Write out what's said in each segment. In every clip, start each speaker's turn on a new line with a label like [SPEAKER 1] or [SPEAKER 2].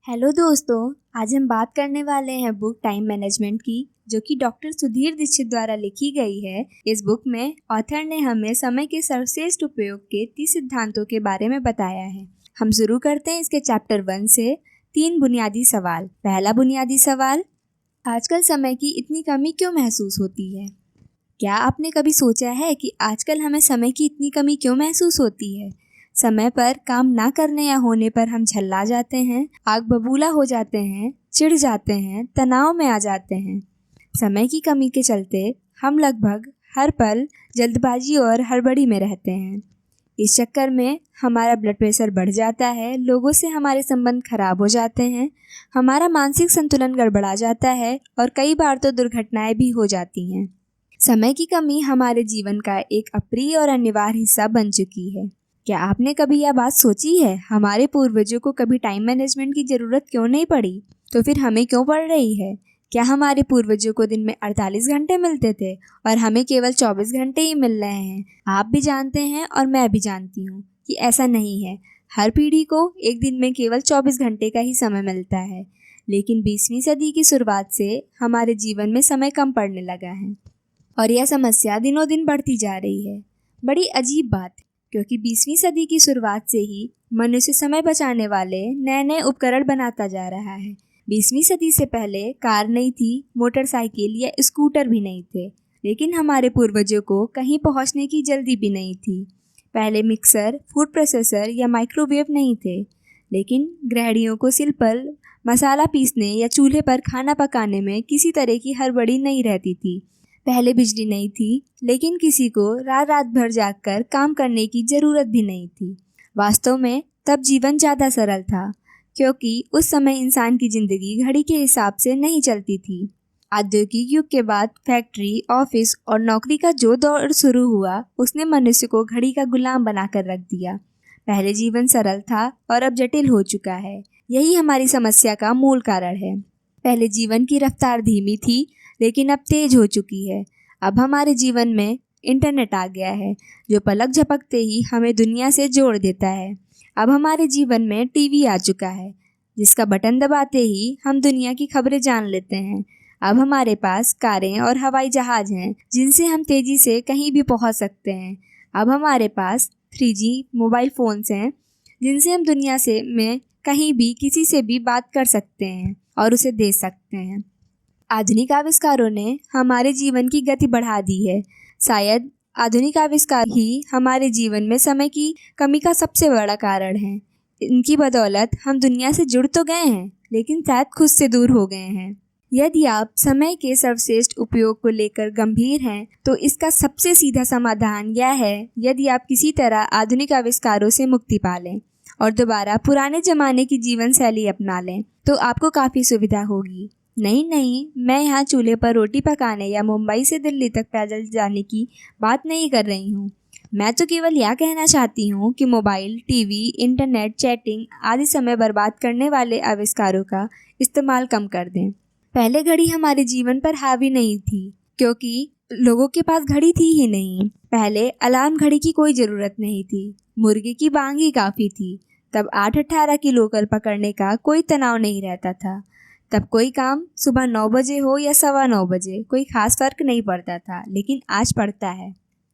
[SPEAKER 1] Hello दोस्तों, आज हम बात करने वाले हैं बुक टाइम मैनेजमेंट की, जो कि डॉक्टर सुधीर दीक्षित द्वारा लिखी गई है। इस बुक में ऑथर ने हमें समय के सर्वश्रेष्ठ उपयोग के 30 सिद्धांतों के बारे में बताया है। हम शुरू करते हैं इसके चैप्टर 1 से। 3 बुनियादी सवाल। पहला बुनियादी सवाल, आजकल समय की इतनी कमी क्यों महसूस होती है? क्या आपने कभी सोचा है कि आजकल हमें समय की इतनी कमी क्यों महसूस होती है? समय पर काम ना करने या होने पर हम झल्ला जाते हैं, आग बबूला हो जाते हैं, चिढ़ जाते हैं, तनाव में आ जाते हैं। समय की कमी के चलते हम लगभग हर पल जल्दबाजी और हड़बड़ी में रहते हैं। इस चक्कर में हमारा ब्लड प्रेशर बढ़ जाता है, लोगों से हमारे संबंध खराब हो जाते हैं, हमारा मानसिक संतुलन गड़बड़ा जाता है और कई बार तो दुर्घटनाएं भी हो जाती हैं। समय की कमी हमारे जीवन का एक अप्रिय और अनिवार्य हिस्सा बन चुकी है। क्या आपने कभी यह बात सोची है, हमारे पूर्वजों को कभी टाइम मैनेजमेंट की ज़रूरत क्यों नहीं पड़ी, तो फिर हमें क्यों पड़ रही है? क्या हमारे पूर्वजों को दिन में 48 घंटे मिलते थे और हमें केवल 24 घंटे ही मिल रहे हैं? आप भी जानते हैं और मैं भी जानती हूँ कि ऐसा नहीं है। हर पीढ़ी को एक दिन में केवल 24 घंटे का ही समय मिलता है, लेकिन 20वीं सदी की शुरुआत से हमारे जीवन में समय कम पड़ने लगा है और यह समस्या दिनों दिन बढ़ती जा रही है। बड़ी अजीब बात, क्योंकि 20वीं सदी की शुरुआत से ही मनुष्य समय बचाने वाले नए नए उपकरण बनाता जा रहा है। 20वीं सदी से पहले कार नहीं थी, मोटरसाइकिल या स्कूटर भी नहीं थे, लेकिन हमारे पूर्वजों को कहीं पहुंचने की जल्दी भी नहीं थी। पहले मिक्सर, फूड प्रोसेसर या माइक्रोवेव नहीं थे, लेकिन गृहिणियों को सिल पर मसाला पीसने या चूल्हे पर खाना पकाने में किसी तरह की हड़बड़ी नहीं रहती थी। पहले बिजली नहीं थी, लेकिन किसी को रात रात भर जागकर काम करने की ज़रूरत भी नहीं थी। वास्तव में तब जीवन ज़्यादा सरल था, क्योंकि उस समय इंसान की ज़िंदगी घड़ी के हिसाब से नहीं चलती थी। औद्योगिक युग के बाद फैक्ट्री, ऑफिस और नौकरी का जो दौर शुरू हुआ, उसने मनुष्य को घड़ी का गुलाम बनाकर रख दिया। पहले जीवन सरल था और अब जटिल हो चुका है। यही हमारी समस्या का मूल कारण है। पहले जीवन की रफ्तार धीमी थी, लेकिन अब तेज हो चुकी है। अब हमारे जीवन में इंटरनेट आ गया है, जो पलक झपकते ही हमें दुनिया से जोड़ देता है। अब हमारे जीवन में टीवी आ चुका है, जिसका बटन दबाते ही हम दुनिया की खबरें जान लेते हैं। अब हमारे पास कारें और हवाई जहाज हैं, जिनसे हम तेज़ी से कहीं भी पहुंच सकते हैं। अब हमारे पास 3G मोबाइल फ़ोन्स हैं, जिनसे हम दुनिया से में कहीं भी किसी से भी बात कर सकते हैं और उसे देख सकते हैं। आधुनिक आविष्कारों ने हमारे जीवन की गति बढ़ा दी है। शायद आधुनिक आविष्कार ही हमारे जीवन में समय की कमी का सबसे बड़ा कारण है। इनकी बदौलत हम दुनिया से जुड़ तो गए हैं, लेकिन शायद खुद से दूर हो गए हैं। यदि आप समय के सर्वश्रेष्ठ उपयोग को लेकर गंभीर हैं, तो इसका सबसे सीधा समाधान यह है, यदि आप किसी तरह आधुनिक आविष्कारों से मुक्ति पा लें और दोबारा पुराने ज़माने की जीवन शैली अपना लें, तो आपको काफ़ी सुविधा होगी। नहीं, मैं यहाँ चूल्हे पर रोटी पकाने या मुंबई से दिल्ली तक पैदल जाने की बात नहीं कर रही हूँ। मैं तो केवल यह कहना चाहती हूँ कि मोबाइल, टीवी, इंटरनेट, चैटिंग आदि समय बर्बाद करने वाले आविष्कारों का इस्तेमाल कम कर दें। पहले घड़ी हमारे जीवन पर हावी नहीं थी, क्योंकि लोगों के पास घड़ी थी ही नहीं। पहले अलार्म घड़ी की कोई ज़रूरत नहीं थी, मुर्गे की बांग ही काफ़ी थी। तब 8-18 की लोकल पकड़ने का कोई तनाव नहीं रहता था। तब कोई काम सुबह 9 बजे हो या 9:15 बजे, कोई खास फर्क नहीं पड़ता था, लेकिन आज पड़ता है।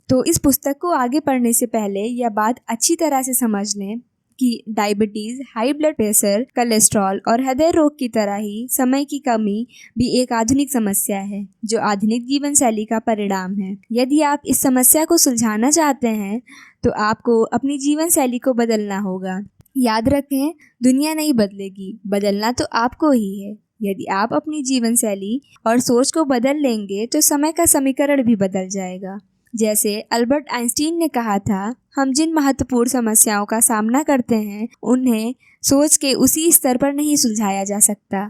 [SPEAKER 1] तो इस पुस्तक को आगे पढ़ने से पहले यह बात अच्छी तरह से समझ लें कि diabetes, high blood pressure, cholesterol और हृदय रोग की तरह ही समय की कमी भी एक आधुनिक समस्या है, जो आधुनिक जीवन शैली का परिणाम है। यदि आप इस समस्या को सुलझाना चाहते हैं, तो आपको अपनी जीवन शैली को बदलना होगा। याद रखें, दुनिया नहीं बदलेगी, बदलना तो आपको ही है। यदि आप अपनी जीवन शैली और सोच को बदल लेंगे, तो समय का समीकरण भी बदल जाएगा। जैसे अल्बर्ट आइंस्टीन ने कहा था, हम जिन महत्वपूर्ण समस्याओं का सामना करते हैं, उन्हें सोच के उसी स्तर पर नहीं सुलझाया जा सकता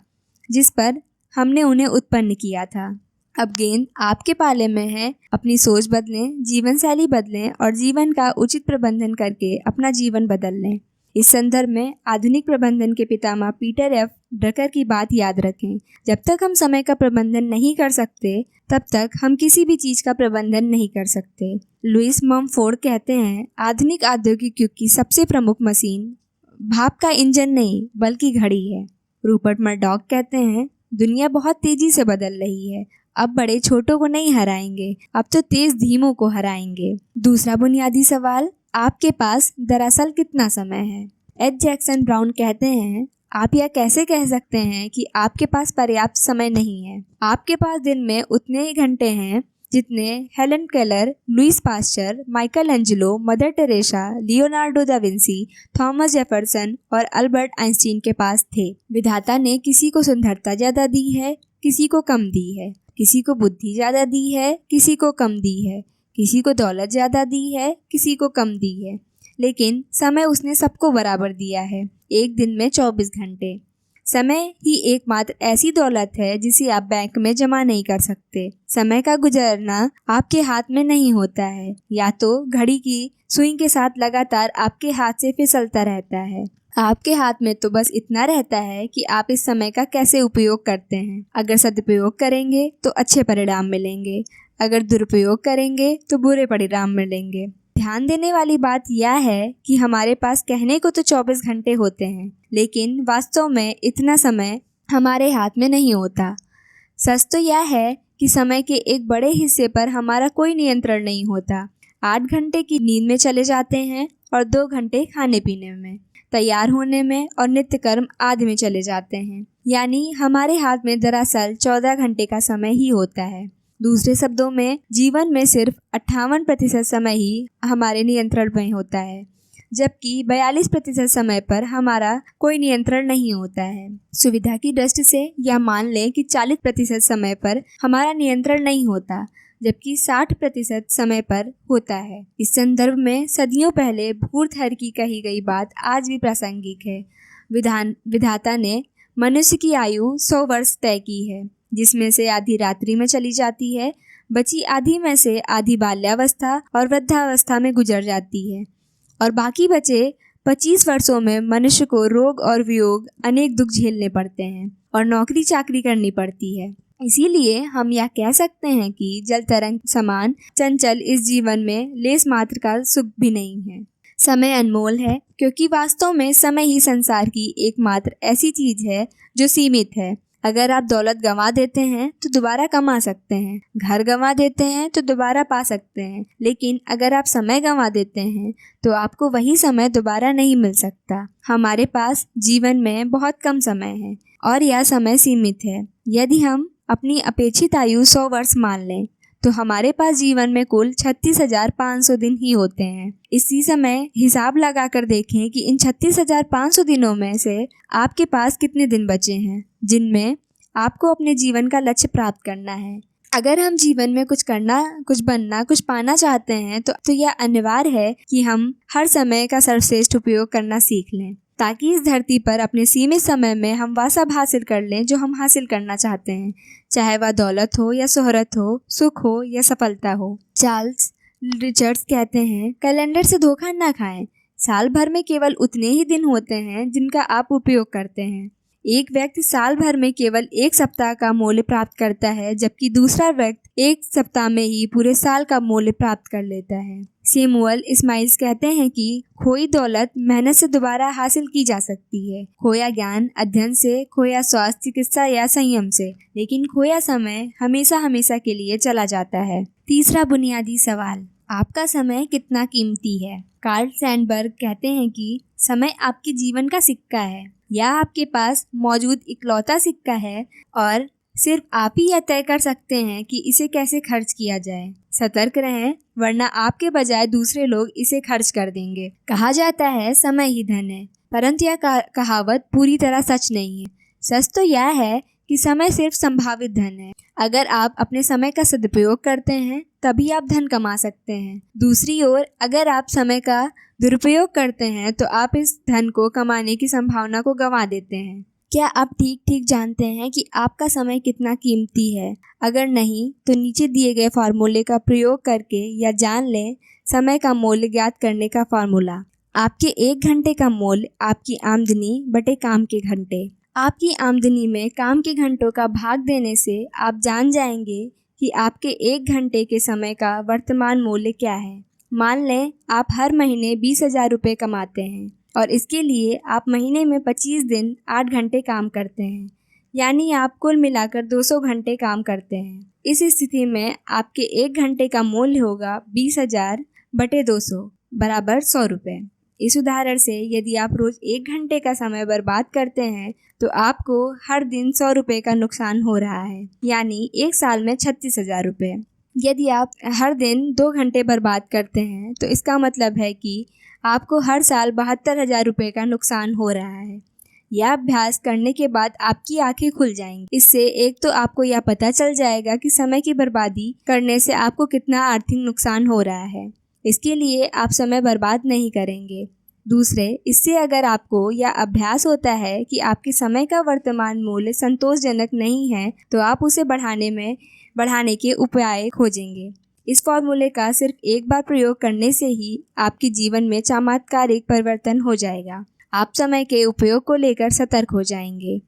[SPEAKER 1] जिस पर हमने उन्हें उत्पन्न किया था। अब गेंद आपके पाले में है। अपनी सोच बदलें, जीवन शैली बदलें और जीवन का उचित प्रबंधन करके अपना जीवन बदल लें। इस संदर्भ में आधुनिक प्रबंधन के पितामह पीटर एफ ड्रकर की बात याद रखें, जब तक हम समय का प्रबंधन नहीं कर सकते, तब तक हम किसी भी चीज़ का प्रबंधन नहीं कर सकते। लुइस ममफोर्ड कहते हैं, आधुनिक औद्योगिक युग की सबसे प्रमुख मशीन भाप का इंजन नहीं, बल्कि घड़ी है। रूपर्ट मर्डॉक कहते हैं, दुनिया बहुत तेजी से बदल रही है। अब बड़े छोटों को नहीं हराएंगे, अब तो तेज धीमों को हराएंगे। दूसरा बुनियादी सवाल, आपके पास दरअसल कितना समय है? एड जैक्सन ब्राउन कहते हैं, आप यह कैसे कह सकते हैं कि आपके पास पर्याप्त समय नहीं है? आपके पास दिन में उतने ही घंटे हैं जितने Helen Keller, Louis Pasteur, Michelangelo, Mother Teresa, Leonardo da Vinci, Thomas Jefferson और अल्बर्ट आइंस्टीन के पास थे। विधाता ने किसी को सुंदरता ज़्यादा दी है, किसी को कम दी है, किसी को बुद्धि ज़्यादा दी है, किसी को कम दी है, किसी को दौलत ज़्यादा दी है, किसी को कम दी है, लेकिन समय उसने सबको बराबर दिया है, एक दिन में 24 घंटे। समय ही एकमात्र ऐसी दौलत है जिसे आप बैंक में जमा नहीं कर सकते। समय का गुजरना आपके हाथ में नहीं होता है, या तो घड़ी की सुई के साथ लगातार आपके हाथ से फिसलता रहता है। आपके हाथ में तो बस इतना रहता है कि आप इस समय का कैसे उपयोग करते हैं। अगर सदुपयोग करेंगे तो अच्छे परिणाम मिलेंगे, अगर दुरुपयोग करेंगे तो बुरे परिणाम मिलेंगे। ध्यान देने वाली बात यह है कि हमारे पास कहने को तो 24 घंटे होते हैं, लेकिन वास्तव में इतना समय हमारे हाथ में नहीं होता। सच तो यह है कि समय के एक बड़े हिस्से पर हमारा कोई नियंत्रण नहीं होता। 8 घंटे की नींद में चले जाते हैं और 2 घंटे खाने पीने में, तैयार होने में और नित्य कर्म आदि में चले जाते हैं। यानी हमारे हाथ में दरअसल 14 घंटे का समय ही होता है। दूसरे शब्दों में, जीवन में सिर्फ 58% समय ही हमारे नियंत्रण में होता है, जबकि 42% समय पर हमारा कोई नियंत्रण नहीं होता है। सुविधा की दृष्टि से यह मान लें कि 40% समय पर हमारा नियंत्रण नहीं होता, जबकि 60% समय पर होता है। इस संदर्भ में सदियों पहले भूर्थर की कही गई बात आज भी प्रासंगिक है। विधाता ने मनुष्य की आयु 100 वर्ष तय की है, जिसमें से आधी रात्रि में चली जाती है, बची आधी में से आधी बाल्यावस्था और वृद्धावस्था में गुजर जाती है, और बाकी बचे 25 वर्षों में मनुष्य को रोग और वियोग अनेक दुख झेलने पड़ते हैं और नौकरी चाकरी करनी पड़ती है। इसीलिए हम यह कह सकते हैं कि जल तरंग समान चंचल इस जीवन में लेस मात्र का सुख भी नहीं है। समय अनमोल है, क्योंकि वास्तव में समय ही संसार की एकमात्र ऐसी चीज है जो सीमित है। अगर आप दौलत गंवा देते हैं तो दोबारा कमा सकते हैं, घर गंवा देते हैं तो दोबारा पा सकते हैं, लेकिन अगर आप समय गंवा देते हैं तो आपको वही समय दोबारा नहीं मिल सकता। हमारे पास जीवन में बहुत कम समय है और यह समय सीमित है। यदि हम अपनी अपेक्षित आयु 100 वर्ष मान लें तो हमारे पास जीवन में कुल 36,500 दिन ही होते हैं। इसी समय हिसाब लगाकर देखें कि इन 36,500 दिनों में से आपके पास कितने दिन बचे हैं जिनमें आपको अपने जीवन का लक्ष्य प्राप्त करना है। अगर हम जीवन में कुछ करना, कुछ बनना, कुछ पाना चाहते हैं तो यह अनिवार्य है कि हम हर समय का सर्वश्रेष्ठ उपयोग करना सीख लें, ताकि इस धरती पर अपने सीमित समय में हम वह सब हासिल कर लें जो हम हासिल करना चाहते हैं, चाहे वह दौलत हो या शोहरत हो, सुख हो या सफलता हो। चार्ल्स रिचर्ड्स कहते हैं, कैलेंडर से धोखा ना खाएं। साल भर में केवल उतने ही दिन होते हैं जिनका आप उपयोग करते हैं। एक व्यक्ति साल भर में केवल 1 सप्ताह का मूल्य प्राप्त करता है, जबकि दूसरा व्यक्ति 1 सप्ताह में ही पूरे साल का मूल्य प्राप्त कर लेता है। सैमुअल इस्माइल्स कहते हैं कि खोई दौलत मेहनत से दोबारा हासिल की जा सकती है, खोया ज्ञान अध्ययन से, खोया स्वास्थ्य चिकित्सा या संयम से, लेकिन खोया समय हमेशा हमेशा के लिए चला जाता है। तीसरा बुनियादी सवाल, आपका समय कितना कीमती है? कार्ल सैंडबर्ग कहते हैं कि समय आपके जीवन का सिक्का है, या आपके पास मौजूद इकलौता सिक्का है और सिर्फ आप ही यह तय कर सकते हैं कि इसे कैसे खर्च किया जाए। सतर्क रहें, वरना आपके बजाय दूसरे लोग इसे खर्च कर देंगे। कहा जाता है समय ही धन है, परंतु यह कहावत पूरी तरह सच नहीं है। सच तो यह है कि समय सिर्फ संभावित धन है। अगर आप अपने समय का सदुपयोग करते हैं तभी आप धन कमा सकते हैं। दूसरी ओर अगर आप समय का दुरुपयोग करते हैं तो आप इस धन को कमाने की संभावना को गंवा देते हैं। क्या आप ठीक जानते हैं कि आपका समय कितना कीमती है? अगर नहीं तो नीचे दिए गए फार्मूले का प्रयोग करके या जान लें समय का मूल्य ज्ञात करने का फार्मूला। आपके 1 घंटे का मूल्य आपकी आमदनी बटे काम के घंटे। आपकी आमदनी में काम के घंटों का भाग देने से आप जान जाएंगे कि आपके 1 घंटे के समय का वर्तमान मूल्य क्या है। मान लें आप हर महीने 20,000 रुपये कमाते हैं। और इसके लिए आप महीने में 25 दिन 8 घंटे काम करते हैं, यानी आप कुल मिलाकर 200 घंटे काम करते हैं। इस स्थिति में आपके 1 घंटे का मूल्य होगा 20,000 बटे 200 बराबर 100 रुपये। इस उदाहरण से यदि आप रोज 1 घंटे का समय बर्बाद करते हैं तो आपको हर दिन 100 रुपये का नुकसान हो रहा है, यानी 1 साल में 36,000 रुपये। यदि आप हर दिन 2 घंटे बर्बाद करते हैं तो इसका मतलब है कि आपको हर साल 72,000 रुपये का नुकसान हो रहा है। यह अभ्यास करने के बाद आपकी आंखें खुल जाएंगी। इससे एक तो आपको यह पता चल जाएगा कि समय की बर्बादी करने से आपको कितना आर्थिक नुकसान हो रहा है, इसके लिए आप समय बर्बाद नहीं करेंगे। दूसरे, इससे अगर आपको यह अभ्यास होता है कि आपके समय का वर्तमान मूल्य संतोषजनक नहीं है तो आप उसे बढ़ाने के उपाय खोजेंगे। इस फॉर्मूले का सिर्फ एक बार प्रयोग करने से ही आपके जीवन में चमत्कारिक परिवर्तन हो जाएगा। आप समय के उपयोग को लेकर सतर्क हो जाएंगे।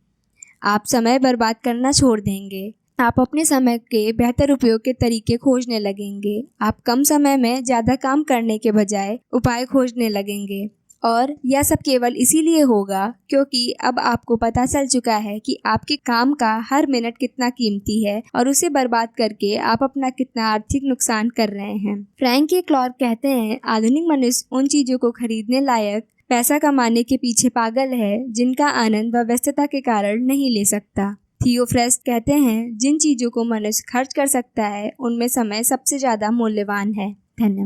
[SPEAKER 1] आप समय बर्बाद करना छोड़ देंगे। आप अपने समय के बेहतर उपयोग के तरीके खोजने लगेंगे। आप कम समय में ज़्यादा काम करने के बजाय उपाय खोजने लगेंगे। और यह सब केवल इसीलिए होगा क्योंकि अब आपको पता चल चुका है कि आपके काम का हर मिनट कितना कीमती है और उसे बर्बाद करके आप अपना कितना आर्थिक नुकसान कर रहे हैं। फ्रैंक के क्लॉर्क कहते हैं, आधुनिक मनुष्य उन चीज़ों को खरीदने लायक पैसा कमाने के पीछे पागल है जिनका आनंद व व्यस्तता के कारण नहीं ले सकता। थियो फ्रेस्ट कहते हैं, जिन चीज़ों को मनुष्य खर्च कर सकता है उनमें समय सबसे ज़्यादा मूल्यवान है। धन्यवाद।